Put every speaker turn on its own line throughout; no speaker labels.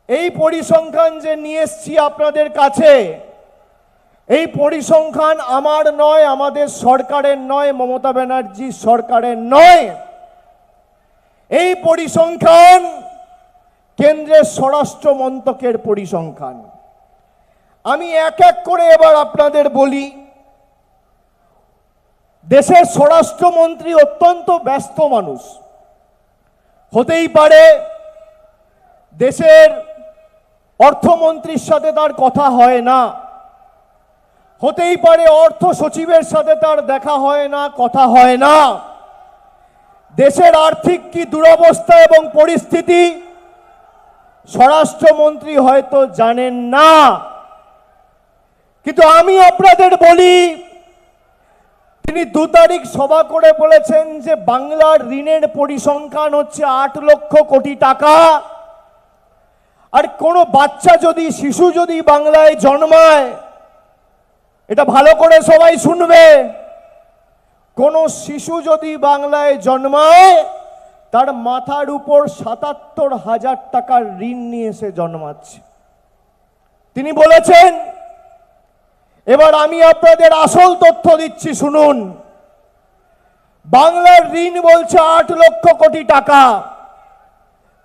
এই পরিসংখ্যান যে নিয়ে এসেছি আপনাদের কাছে, এই পরিসংখ্যান আমার নয়, আমাদের সরকারের নয়, মমতা ব্যানার্জি সরকারের নয়। এই পরিসংখ্যান কেন্দ্রের স্বরাষ্ট্র মন্ত্রকের পরিসংখ্যান। আমি এক এক করে এবার আপনাদের বলি। দেশের স্বরাষ্ট্রমন্ত্রী অত্যন্ত ব্যস্ত মানুষ, হতেই পারে দেশের অর্থমন্ত্রীর সাথে তার কথা হয় না, হতেই পারে অর্থ সচিবের সাথে তার দেখা হয় না, কথা হয় না। দেশের আর্থিক কি দুরবস্থা এবং পরিস্থিতি স্বরাষ্ট্রমন্ত্রী হয়তো জানেন না, কিন্তু আমি আপনাদের বলি, তিনি 2 তারিখ সভা করে বলেছেন যে বাংলার ঋণের পরিসংখ্যান হচ্ছে 8 লক্ষ কোটি টাকা। আর কোনো বাচ্চা যদি, শিশু যদি বাংলায় জন্মায়, এটা ভালো করে সবাই শুনবে, কোনো শিশু যদি বাংলায় জন্মায় তার মাথার উপর 77,000 টাকার ঋণ নিয়ে এসে জন্মাচ্ছে, তিনি বলেছেন। এবার আমি আপনাদের আসল তথ্য দিচ্ছি, শুনুন। বাংলার ঋণ বলছে 8 লক্ষ কোটি টাকা।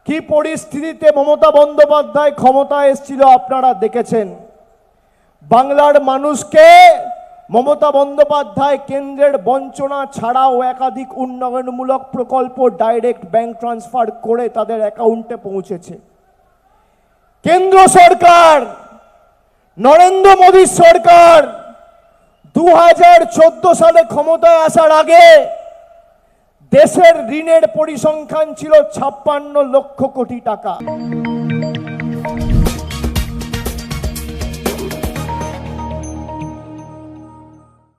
কি পরিস্থিতিতে মমতা বন্দ্যোপাধ্যায় ক্ষমতায় এসেছিল আপনারা দেখেছেন। বাংলার মানুষকে মমতা বন্দ্যোপাধ্যায় কেন্দ্রের বঞ্চনা ছাড়াও একাধিক উন্নয়নমূলক প্রকল্প ডাইরেক্ট ব্যাংক ট্রান্সফার করে তাদের অ্যাকাউন্টে পৌঁছেছে। কেন্দ্র সরকার, নরেন্দ্র মোদী সরকার 2014 সালে ক্ষমতায় আসার আগে দেশের ঋণের পরিসংখ্যান ছিল 56 লক্ষ কোটি টাকা।